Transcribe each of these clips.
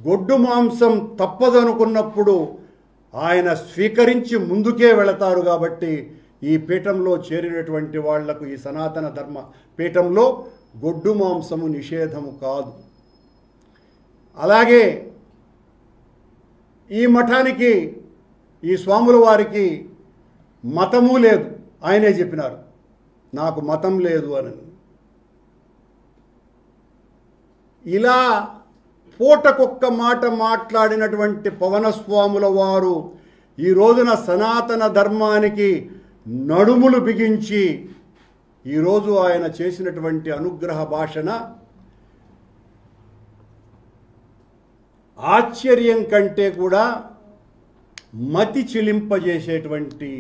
గొడ్డు మాంసం తప్పదనుకున్నప్పుడు ఆయన స్వీకరించి ముందుకే వెళతారు. కాబట్టి ఈ పీఠంలో చేరినటువంటి వాళ్లకు, ఈ సనాతన ధర్మ పీఠంలో గొడ్డు మాంసము నిషేధము కాదు. అలాగే ఈ మఠానికి, ఈ స్వాముల వారికి మతము లేదు. ఆయనే చెప్పినారు, నాకు మతం లేదు అని. ఇలా పూటకొక్క మాట మాట్లాడినటువంటి పవనస్వాముల వారు ఈ రోజున సనాతన ధర్మానికి నడుములు బిగించి ఈరోజు ఆయన చేసినటువంటి అనుగ్రహ భాషణ ఆశ్చర్యం కంటే కూడా మతి చిలింపజేసేటువంటి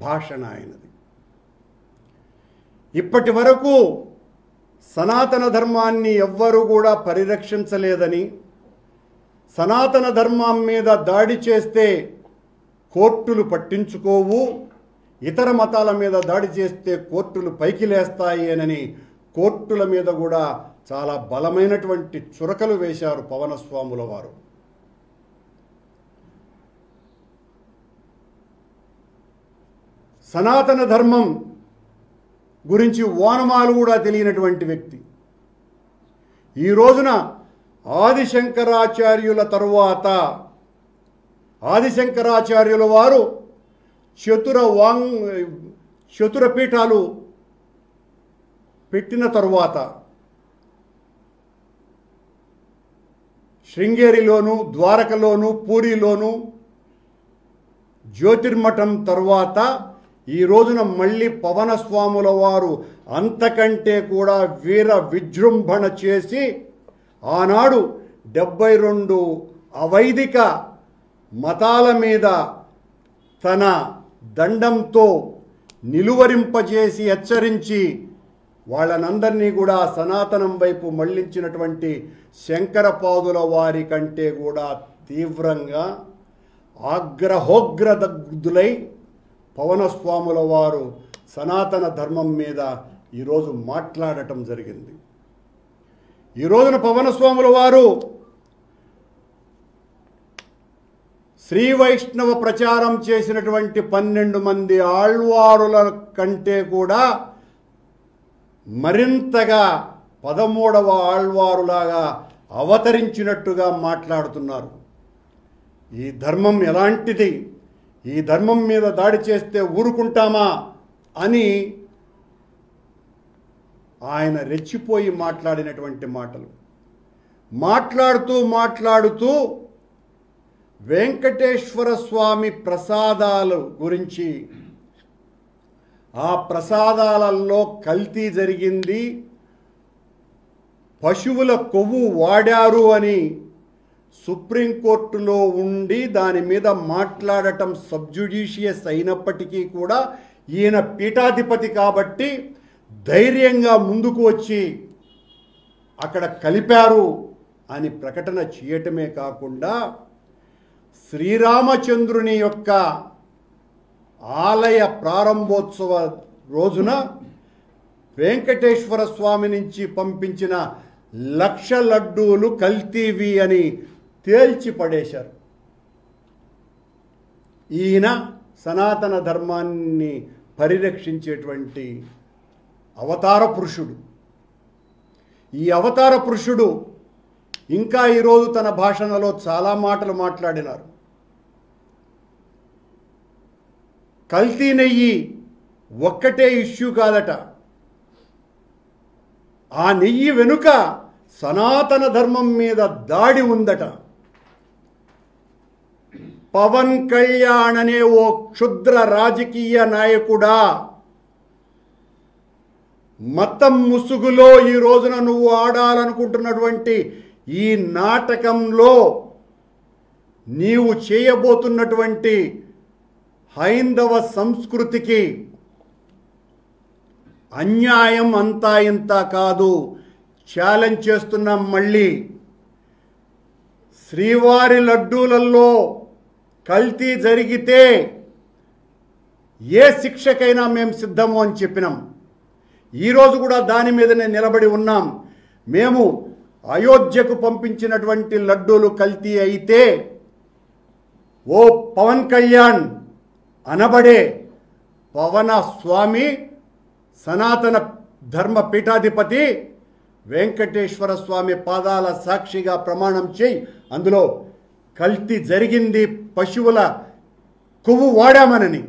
భాషణ ఆయనది. ఇప్పటి వరకు సనాతన ధర్మాన్ని ఎవ్వరూ కూడా పరిరక్షించలేదని, సనాతన ధర్మం మీద దాడి చేస్తే కోర్టులు పట్టించుకోవు, ఇతర మతాల మీద దాడి చేస్తే కోర్టులు పైకి లేస్తాయి అని కోర్టుల మీద కూడా చాలా బలమైనటువంటి చురకలు వేశారు పవనస్వాముల వారు. సనాతన ధర్మం గురించి ఓనమాలు కూడా తెలియనటువంటి వ్యక్తి. ఈ రోజున ఆదిశంకరాచార్యుల తరువాత ఆదిశంకరాచార్యుల వారు చతుర పీఠాలు పెట్టిన తరువాత శృంగేరిలోను, ద్వారకలోను, పూరిలోను జ్యోతిర్మఠం తరువాత ఈ రోజున మళ్ళీ పవనస్వాముల వారు అంతకంటే కూడా వీర విజృంభణ చేసి ఆనాడు 72 అవైదిక మతాల మీద తన దండంతో నిలువరింపజేసి హెచ్చరించి వాళ్ళనందరినీ కూడా సనాతనం వైపు మళ్లించినటువంటి శంకరపాదుల వారి కంటే కూడా తీవ్రంగా ఆగ్రహోగ్రదగ్ధులై పవనస్వాముల వారు సనాతన ధర్మం మీద ఈరోజు మాట్లాడటం జరిగింది. ఈ రోజున పవనస్వాముల వారు శ్రీ వైష్ణవ ప్రచారం చేసినటువంటి 12 మంది ఆళ్వారుల కంటే కూడా మరింతగా 13వ ఆళ్వారులాగా అవతరించినట్టుగా మాట్లాడుతున్నారు. ఈ ధర్మం ఎలాంటిది, ఈ ధర్మం మీద దాడి చేస్తే ఊరుకుంటామా అని ఆయన రెచ్చిపోయి మాట్లాడినటువంటి మాటలు. మాట్లాడుతూ వెంకటేశ్వర స్వామి ప్రసాదాల గురించి, ఆ ప్రసాదాలలో కల్తీ జరిగింది, పశువుల కొవ్వు వాడారు అని సుప్రీంకోర్టులో ఉండి దాని మీద మాట్లాడటం సబ్జుడిషియస్ అయినప్పటికీ కూడా ఈయన పీఠాధిపతి కాబట్టి ధైర్యంగా ముందుకు వచ్చి అక్కడ కలిపారు అని ప్రకటన చేయటమే కాకుండా శ్రీరామచంద్రుని యొక్క ఆలయ ప్రారంభోత్సవ రోజున వెంకటేశ్వర స్వామి నుంచి పంపించిన 1,00,000 లడ్డూలు కల్తీవి అని తేల్చి పడేశారు. ఈయన సనాతన ధర్మాన్ని పరిరక్షించేటువంటి అవతార పురుషుడు. ఈ అవతార పురుషుడు ఇంకా ఈరోజు తన భాషణలో చాలా మాటలు మాట్లాడినారు. కల్తీ నెయ్యి ఒక్కటే ఇష్యూ కాదట, ఆ నెయ్యి వెనుక సనాతన ధర్మం మీద దాడి ఉందట. పవన్ కళ్యాణ్ అనే ఓ క్షుద్ర రాజకీయ నాయకుడా, మతం ముసుగులో ఈ రోజున నువ్వు ఆడాలనుకుంటున్నటువంటి ఈ నాటకంలో నీవు చేయబోతున్నటువంటి హైందవ సంస్కృతికి అన్యాయం అంతా ఇంత కాదు. ఛాలెంజ్ చేస్తున్నాం. మళ్ళీ శ్రీవారి లడ్డూలలో కల్తీ జరిగితే ఏ శిక్షకైనా మేము సిద్ధము అని చెప్పినాం. ఈరోజు కూడా దాని మీదనే నిలబడి ఉన్నాం. మేము అయోధ్యకు పంపించినటువంటి లడ్డూలు కల్తీ అయితే ఓ పవన్ కళ్యాణ్ అనబడే పవన స్వామి సనాతన ధర్మ పీఠాధిపతి వెంకటేశ్వర స్వామి పాదాల సాక్షిగా ప్రమాణం చేయి, అందులో కల్తీ జరిగింది, పశువుల కొవ్వు వాడామనని.